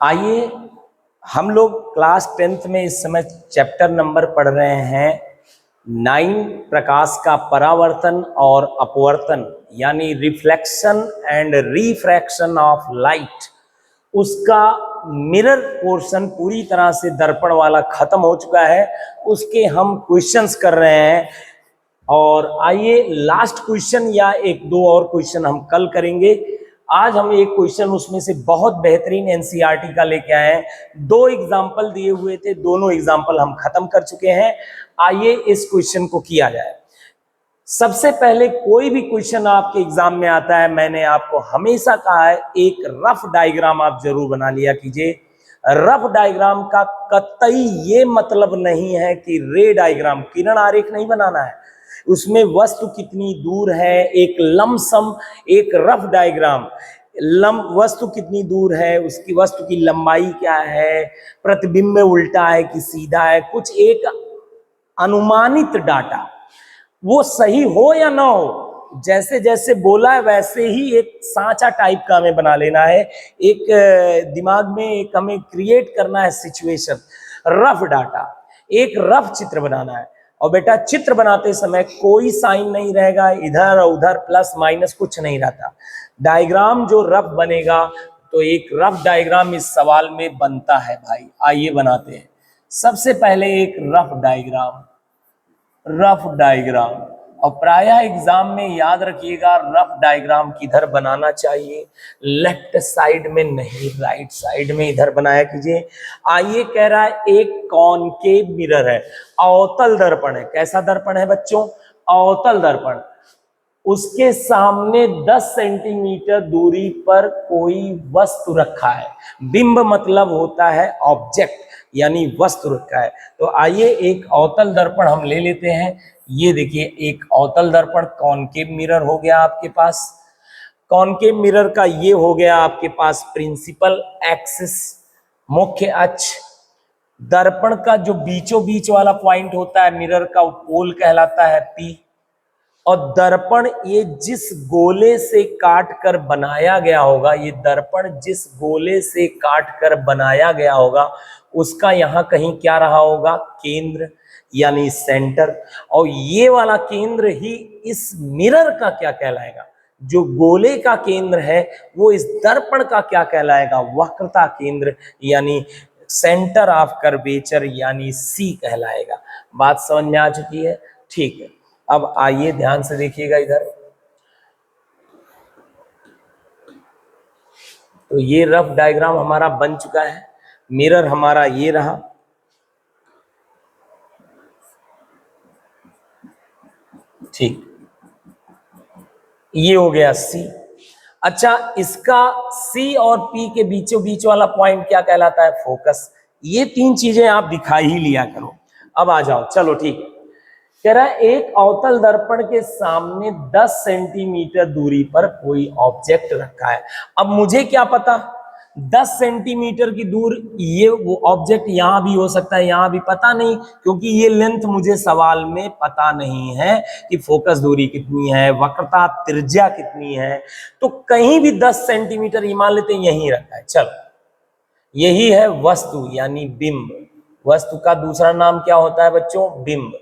आइए हम लोग क्लास 10th में इस समय चैप्टर नंबर पढ़ रहे हैं 9 प्रकाश का परावर्तन और अपवर्तन यानी reflection and refraction of light. उसका मिरर पोर्शन पूरी तरह से दर्पण वाला खत्म हो चुका है, उसके हम क्वेश्चंस कर रहे हैं। और आइए लास्ट क्वेश्चन या एक दो और क्वेश्चन हम कल करेंगे। आज हम एक क्वेश्चन उसमें से बहुत बेहतरीन एनसीईआरटी का लेके आए हैं। 2 एग्जाम्पल दिए हुए थे, दोनों एग्जाम्पल हम खत्म कर चुके हैं। आइए इस क्वेश्चन को किया जाए। सबसे पहले कोई भी क्वेश्चन आपके एग्जाम में आता है, मैंने आपको हमेशा कहा है एक रफ डायग्राम आप जरूर बना लिया कीजिए। रफ डायग्राम का कतई ये मतलब नहीं है कि रे डायग्राम किरण आरेख नहीं बनाना है, उसमें वस्तु कितनी दूर है, एक लमसम एक रफ डायग्राम वस्तु कितनी दूर है, उसकी वस्तु की लंबाई क्या है, प्रतिबिंब में उल्टा है कि सीधा है, कुछ एक अनुमानित डाटा वो सही हो या ना हो, जैसे जैसे बोला है वैसे ही एक सांचा टाइप का हमें बना लेना है। एक दिमाग में एक हमें क्रिएट करना है सिचुएशन, रफ डाटा, एक रफ चित्र बनाना है। और बेटा चित्र बनाते समय कोई साइन नहीं रहेगा, इधर और उधर प्लस माइनस कुछ नहीं रहता। डायग्राम जो रफ बनेगा तो एक रफ डायग्राम इस सवाल में बनता है भाई। आइए बनाते हैं। सबसे पहले एक रफ डायग्राम, और प्रायः एग्जाम में याद रखिएगा रफ डायग्राम किधर बनाना चाहिए, लेफ्ट साइड में नहीं, राइट साइड में इधर बनाया कीजिए। आइए कह रहा है एक कॉनकेव मिरर है, अवतल दर्पण है। कैसा दर्पण है बच्चों? अवतल दर्पण। उसके सामने 10 सेंटीमीटर दूरी पर कोई वस्तु रखा है। बिंब मतलब होता है ऑब्जेक्ट, यानी वस्तु रखा है। तो आइए एक अवतल दर्पण हम ले लेते हैं। ये देखिए एक अवतल दर्पण, कॉनकेव मिरर हो गया आपके पास। कॉनकेव मिरर का ये हो गया आपके पास प्रिंसिपल एक्सिस, मुख्य अक्ष। दर्पण का जो बीचों बीच वाला पॉइंट होता है मिरर का, वो पोल कहलाता है पी। और दर्पण ये जिस गोले से काट कर बनाया गया होगा, ये दर्पण जिस गोले से काट कर बनाया गया होगा उसका यहाँ कहीं क्या रहा होगा? केंद्र, यानी सेंटर। और ये वाला केंद्र ही इस मिरर का क्या कहलाएगा? जो गोले का केंद्र है वो इस दर्पण का क्या कहलाएगा? वक्रता केंद्र, यानी सेंटर ऑफ कर्वेचर, यानी सी कहलाएगा। बात समझ में आ चुकी है? ठीक है, अब आइए ध्यान से देखिएगा इधर। तो ये रफ डायग्राम हमारा बन चुका है। मिरर हमारा ये रहा, ठीक, ये हो गया सी। अच्छा, इसका सी और पी के बीचों बीच वाला पॉइंट क्या कहलाता है? फोकस। ये 3 चीजें आप दिखा ही लिया करो। अब आ जाओ, चलो ठीक है। कह रहा है एक अवतल दर्पण के सामने 10 सेंटीमीटर दूरी पर कोई ऑब्जेक्ट रखा है। अब मुझे क्या पता 10 सेंटीमीटर की दूर ये वो ऑब्जेक्ट यहां भी हो सकता है, यहां भी, पता नहीं, क्योंकि ये लेंथ मुझे सवाल में पता नहीं है कि फोकस दूरी कितनी है, वक्रता त्रिज्या कितनी है। तो कहीं भी 10 सेंटीमीटर ये मान लेते हैं यहीं रखा है। चलो, यही है वस्तु यानी बिंब। वस्तु का दूसरा नाम क्या होता है बच्चों? बिंब।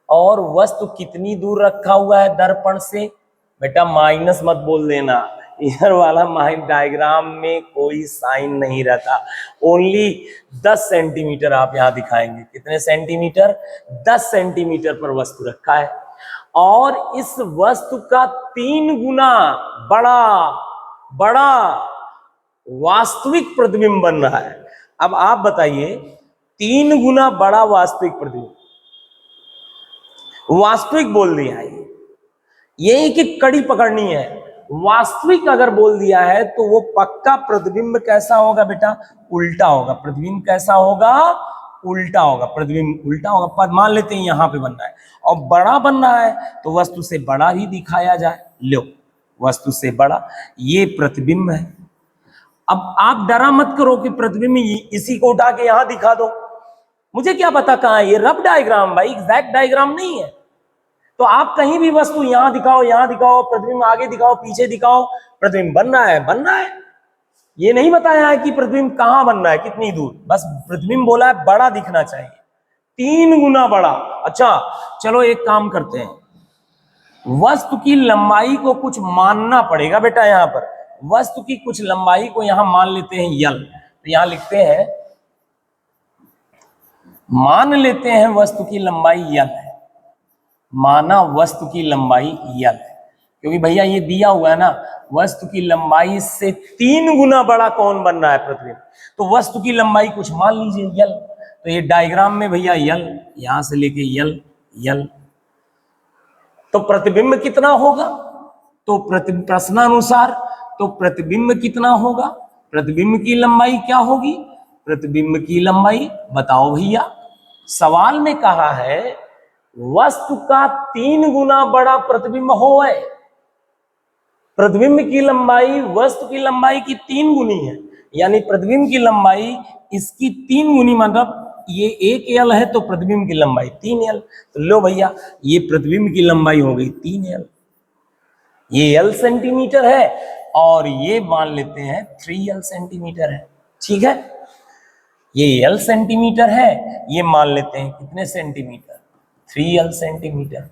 और वस्तु कितनी दूर रखा हुआ है दर्पण से? बेटा माइनस मत बोल देना, इधर वाला डायग्राम में कोई साइन नहीं रहता। ओनली 10 सेंटीमीटर आप यहां दिखाएंगे। कितने सेंटीमीटर? 10 सेंटीमीटर पर वस्तु रखा है और इस वस्तु का 3 गुना बड़ा बड़ा वास्तविक प्रतिबिंब बन रहा है। अब आप बताइए, 3 गुना बड़ा वास्तविक प्रतिबिंब, वास्तविक बोल दिया है, यही कि कड़ी पकड़नी है। वास्तविक अगर बोल दिया है तो वो पक्का प्रतिबिंब कैसा होगा बेटा? उल्टा होगा। प्रतिबिंब कैसा होगा? उल्टा होगा। प्रतिबिंब उल्टा होगा। मान लेते हैं यहां पे बन रहा है और बड़ा बन रहा है तो वस्तु से बड़ा ही दिखाया जाए। लो, वस्तु से बड़ा, ये प्रतिबिंब है। अब आप डरा मत करो कि प्रतिबिंब इसी को उठा के यहां दिखा दो, मुझे क्या पता कहां है। ये रफ डायग्राम भाई, एग्जैक्ट डायग्राम नहीं है। तो आप कहीं भी वस्तु यहां दिखाओ, यहां दिखाओ, प्रतिबिंब आगे दिखाओ, पीछे दिखाओ, प्रतिबिंब बन रहा है, बन रहा है। ये नहीं बताया है कि प्रतिबिंब कहां बन रहा है, कितनी दूर, बस प्रतिबिंब बोला है बड़ा दिखना चाहिए, 3 गुना बड़ा। अच्छा चलो एक काम करते हैं, वस्तु की लंबाई को कुछ मानना पड़ेगा बेटा। यहां पर वस्तु की कुछ लंबाई को यहां मान लेते हैं यल, तो यहां लिखते हैं, मान लेते हैं वस्तु की लंबाई यल है, माना वस्तु की लंबाई यल है, क्योंकि भैया ये दिया हुआ है ना, वस्तु की लंबाई से 3 गुना बड़ा कौन बन रहा है, प्रतिबिंब। तो वस्तु की लंबाई कुछ मान लीजिए यल, तो ये डायग्राम में भैया यल, यहां से लेके यल यल, तो प्रतिबिंब कितना होगा, तो प्रश्नानुसार तो प्रतिबिंब कितना होगा, प्रतिबिंब की लंबाई क्या होगी, प्रतिबिंब की लंबाई बताओ भैया। सवाल में कहा है वस्तु का 3 गुना बड़ा प्रतिबिंब होए, प्रतिबिंब की लंबाई वस्तु की लंबाई की 3 गुनी है, यानी प्रतिबिंब की लंबाई इसकी 3 गुनी, मतलब ये 1 यल है तो प्रतिबिंब की लंबाई 3 यल। तो लो भैया ये प्रतिबिंब की लंबाई हो गई 3 यल, ये यल सेंटीमीटर है और ये मान लेते हैं 3 यल सेंटीमीटर है, ठीक है। ये यल सेंटीमीटर है, ये मान लेते हैं कितने सेंटीमीटर, 3 यल सेंटीमीटर।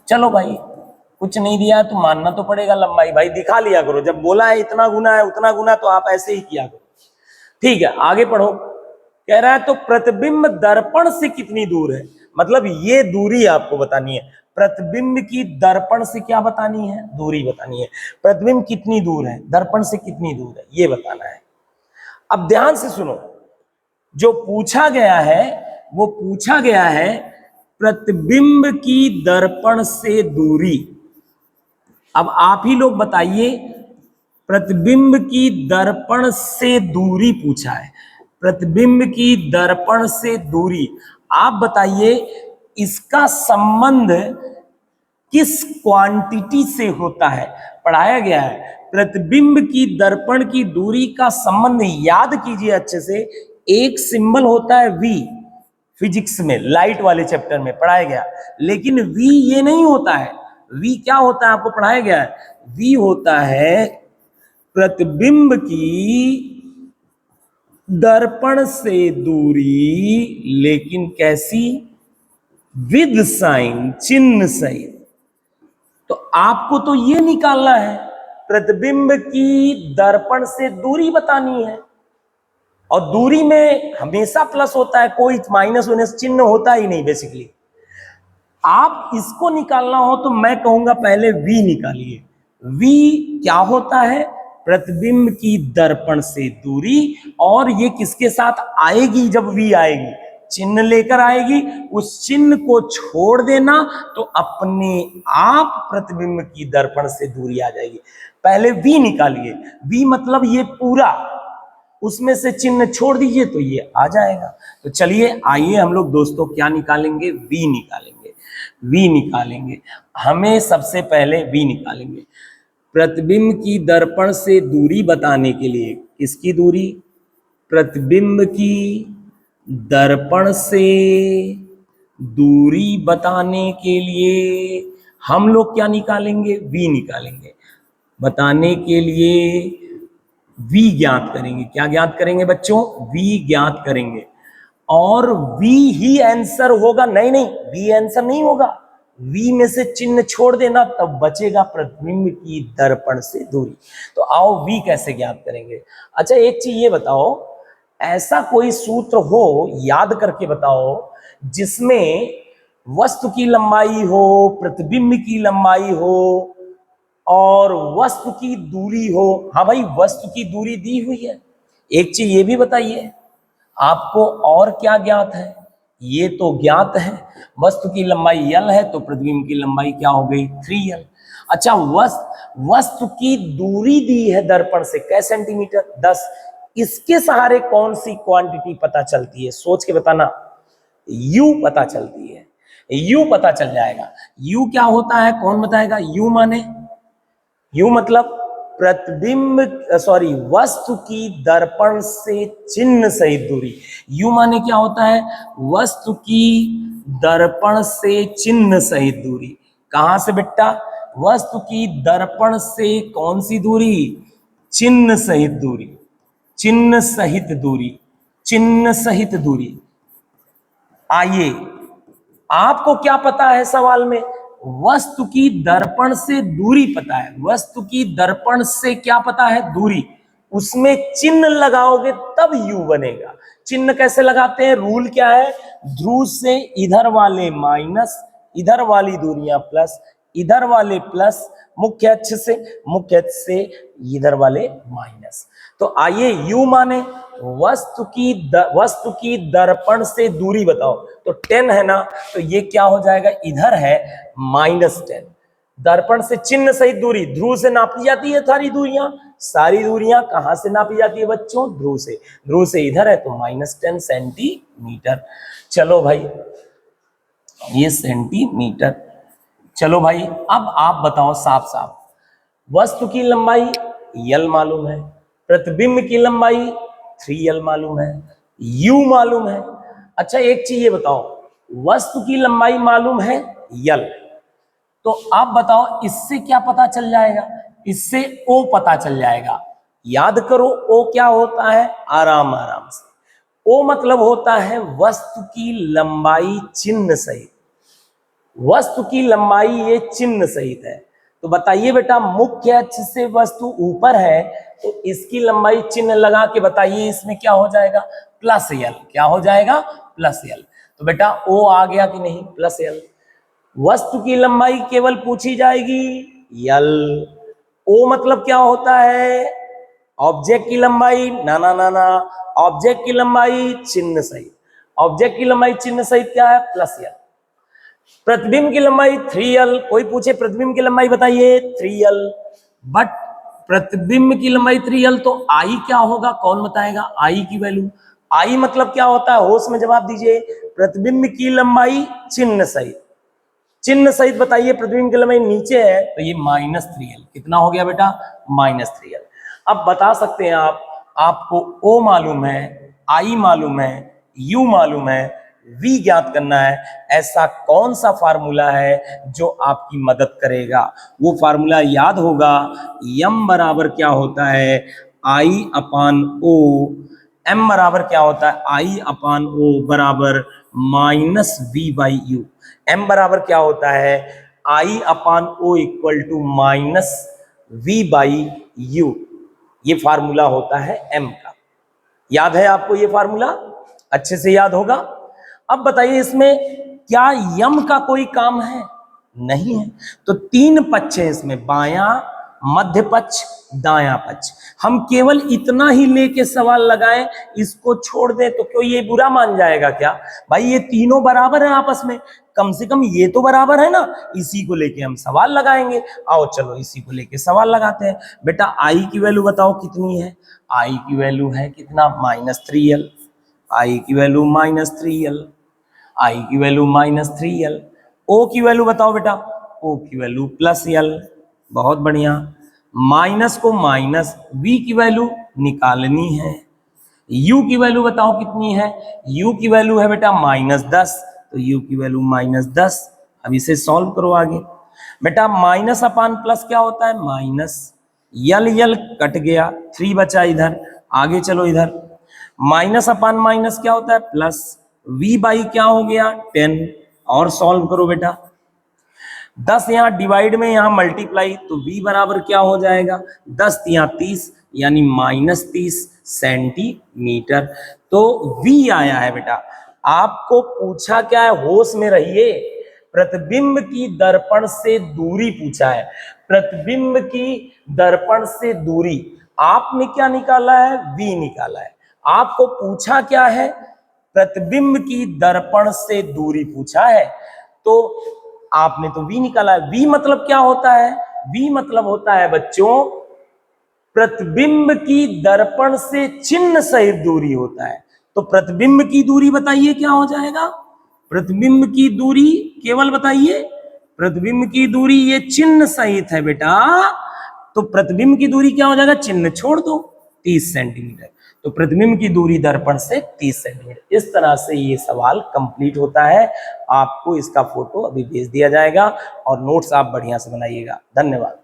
चलो भाई कुछ नहीं दिया तो मानना तो पड़ेगा लंबाई, भाई दिखा लिया करो, जब बोला है इतना गुना है उतना गुना तो आप ऐसे ही किया करो, ठीक है। आगे पढ़ो, कह रहा है तो प्रतिबिंब दर्पण से कितनी दूर है, मतलब ये दूरी आपको बतानी है, प्रतिबिंब की दर्पण से क्या बतानी है, दूरी बतानी है, प्रतिबिंब कितनी दूर है, दर्पण से कितनी दूर है ये बताना है। अब ध्यान से सुनो, जो पूछा गया है वो पूछा गया है प्रतिबिंब की दर्पण से दूरी। अब आप ही लोग बताइए, प्रतिबिंब की दर्पण से दूरी पूछा है, प्रतिबिंब की दर्पण से दूरी, आप बताइए इसका संबंध किस क्वांटिटी से होता है, पढ़ाया गया है प्रतिबिंब की दर्पण की दूरी का संबंध, याद कीजिए अच्छे से, एक सिंबल होता है वी, फिजिक्स में लाइट वाले चैप्टर में पढ़ाया गया, लेकिन वी ये नहीं होता है, वी क्या होता है आपको पढ़ाया गया है, वी होता है प्रतिबिंब की दर्पण से दूरी, लेकिन कैसी, विद साइन, चिन्ह सहित। तो आपको तो ये निकालना है, प्रतिबिंब की दर्पण से दूरी बतानी है, और दूरी में हमेशा प्लस होता है, कोई माइनस माइनस चिन्ह होता ही नहीं बेसिकली। आप इसको निकालना हो तो मैं कहूंगा पहले वी निकालिए, वी क्या होता है, प्रतिबिंब की दर्पण से दूरी, और ये किसके साथ आएगी, जब वी आएगी चिन्ह लेकर आएगी, उस चिन्ह को छोड़ देना तो अपने आप प्रतिबिंब की दर्पण से दूरी आ जाएगी। पहले वी निकालिए, वी मतलब ये पूरा, उसमें से चिन्ह छोड़ दीजिए तो ये आ जाएगा। तो चलिए आइए हम लोग दोस्तों क्या निकालेंगे, वी निकालेंगे, वी निकालेंगे, हमें सबसे पहले वी निकालेंगे। प्रतिबिंब की दर्पण से दूरी बताने के लिए, किसकी दूरी, प्रतिबिंब की दर्पण से दूरी बताने के लिए हम लोग क्या निकालेंगे, वी निकालेंगे। बताने के लिए वी ज्ञात करेंगे, क्या ज्ञात करेंगे बच्चों, वी ज्ञात करेंगे, और वी ही आंसर होगा, नहीं नहीं वी आंसर नहीं होगा, वी में से चिन्ह छोड़ देना तब बचेगा प्रतिबिंब की दर्पण से दूरी। तो आओ वी कैसे ज्ञात करेंगे। अच्छा एक चीज ये बताओ, ऐसा कोई सूत्र हो, याद करके बताओ, जिसमें वस्तु की लंबाई हो, प्रतिबिंब की लंबाई हो और वस्तु की दूरी हो। हाँ भाई वस्तु की दूरी दी हुई है। एक चीज ये भी बताइए आपको, और क्या ज्ञात है, ये तो ज्ञात है, वस्तु की लंबाई l है तो प्रतिबिंब की लंबाई क्या हो गई 3l। अच्छा वस्तु की दूरी दी है दर्पण से, कैसे सेंटीमीटर 10, इसके सहारे कौन सी क्वांटिटी पता चलती है, सोच के बताना, u पता चलती है, u पता चल जाएगा। u क्या होता है कौन बताएगा, u माने, u मतलब प्रतिबिंब सॉरी वस्तु की दर्पण से चिन्ह सहित दूरी। u माने क्या होता है, वस्तु की दर्पण से चिन्ह सहित दूरी। कहां से बेटा, वस्तु की दर्पण से कौन सी दूरी, चिन्ह सहित दूरी, चिन्ह सहित दूरी, चिन्ह सहित दूरी। आइए, आपको क्या पता है सवाल में? वस्तु की दर्पण से दूरी पता है। वस्तु की दर्पण से क्या पता है? दूरी। उसमें चिन्ह लगाओगे तब यू बनेगा। चिन्ह कैसे लगाते हैं? रूल क्या है? ध्रुव से इधर वाले माइनस, इधर वाली दूरियां प्लस, इधर वाले प्लस, मुख्य अक्ष से इधर वाले माइनस। तो आइए, यू माने वस्तु की दर्पण से दूरी बताओ, तो 10 है ना, तो ये क्या हो जाएगा? इधर है -10। दर्पण से चिन्ह सहित दूरी, ध्रुव से नापी जाती है सारी दूरियां। सारी दूरियां कहां से नापी जाती है बच्चों? ध्रुव से। ध्रुव से इधर है तो -10 सेंटीमीटर। चलो भाई, ये सेंटीमीटर। चलो भाई, अब आप बताओ साफ साफ, वस्तु की लंबाई यल मालूम है, प्रतिबिंब की लंबाई 3l मालूम है, u मालूम है। अच्छा, एक चीज ये बताओ, वस्तु की लंबाई मालूम है यल, तो आप बताओ इससे क्या पता चल जाएगा? इससे o पता चल जाएगा। याद करो, o क्या होता है? आराम आराम से, o मतलब होता है वस्तु की लंबाई चिन्ह सहित। वस्तु की लंबाई ये चिन्ह सहित है। तो बताइए बेटा, मुख्य अक्ष से वस्तु ऊपर है तो इसकी लंबाई चिन्ह लगा के बताइए, इसमें क्या हो जाएगा? +l। क्या हो जाएगा? +l। तो बेटा ओ आ गया कि नहीं? +l। वस्तु की लंबाई केवल पूछी जाएगी यल। ओ मतलब क्या होता है? ऑब्जेक्ट की लंबाई। ना ना ना ना, ऑब्जेक्ट की लंबाई चिन्ह सहित। ऑब्जेक्ट की लंबाई चिन्ह सहित क्या है? +l। प्रतिबिंब की लंबाई 3l। कोई पूछे प्रतिबिंब की लंबाई बताइए, 3l। बट प्रतिबिंब की लंबाई 3l, तो आई क्या होगा? कौन बताएगा आई की वैल्यू? आई मतलब क्या होता है? होश में जवाब दीजिए। प्रतिबिंब की लंबाई चिन्ह सहित। चिन्ह सहित बताइए, प्रतिबिंब की लंबाई नीचे है तो ये -3l। कितना हो गया बेटा? -3l। अब बता सकते हैं आप, आपको O मालूम है, I मालूम है, U मालूम है, V ज्ञात करना है। ऐसा कौन सा फार्मूला है जो आपकी मदद करेगा? वो फार्मूला याद होगा, m बराबर क्या होता है? I/O। m बराबर क्या होता है? I/O बराबर -V/U। m बराबर क्या होता है? I/O equal to -V/U। ये फार्मूला होता है m का। याद है आपको ये फार्मूला? अच्छे से याद होगा। अब बताइए, इसमें क्या यम का कोई काम है? नहीं है। तो 3 पक्ष है इसमें, बायां, मध्य पक्ष, दायां पक्ष। हम केवल इतना ही लेके सवाल लगाएं, इसको छोड़ दें तो क्यों ये बुरा मान जाएगा क्या? भाई ये तीनों बराबर है आपस में, कम से कम ये तो बराबर है ना, इसी को लेके हम सवाल लगाएंगे। आओ चलो इसी को लेके सवाल लगाते हैं। बेटा आई की वैल्यू बताओ कितनी है? आई की वैल्यू है कितना? -3l। आई की वैल्यू -3l। आई की वैल्यू -3l। ओ की वैल्यू बताओ बेटा? ओ की वैल्यू +l। बहुत बढ़िया। माइनस को माइनस, v की वैल्यू निकालनी है। u की वैल्यू बताओ कितनी है? u की वैल्यू है बेटा -10, तो u की वैल्यू -10। अब इसे सॉल्व करो आगे। बेटा -/+ क्या होता है? माइनस, यल कट गया, 3 बचा इधर। आगे चलो इधर, -/- क्या होता है? प्लस। v/ क्या हो गया? 10। और सॉल्व करो बेटा, 10 यहाँ डिवाइड में, यहाँ मल्टीप्लाई, तो v बराबर क्या हो जाएगा? 10 यहाँ 30, यानी -30 सेंटीमीटर। तो v आया है बेटा। आपको पूछा क्या है? होश में रहिए। प्रतिबिंब की दर्पण से दूरी पूछा है। प्रतिबिंब की दर्पण से दूरी आपने क्या निकाला है? v निकाला है। आपको पूछा क्या है? प्रतिबिंब की दर्पण से दूरी पूछा है, तो आपने तो v निकाला है। v मतलब क्या होता है? v मतलब होता है बच्चों, प्रतिबिंब की दर्पण से चिन्ह सहित दूरी होता है। तो प्रतिबिंब की दूरी बताइए क्या हो जाएगा? प्रतिबिंब की दूरी केवल बताइए, प्रतिबिंब की दूरी ये चिन्ह सहित है बेटा, तो प्रतिबिंब की दूरी क्या हो जाएगा? चिन्ह छोड़ दो, 30 सेंटीमीटर। तो प्रतिबिंब की दूरी दर्पण से 30 सेंटीमीटर। इस तरह से ये सवाल कंप्लीट होता है। आपको इसका फोटो अभी भेज दिया जाएगा और नोट्स आप बढ़िया से बनाइएगा। धन्यवाद।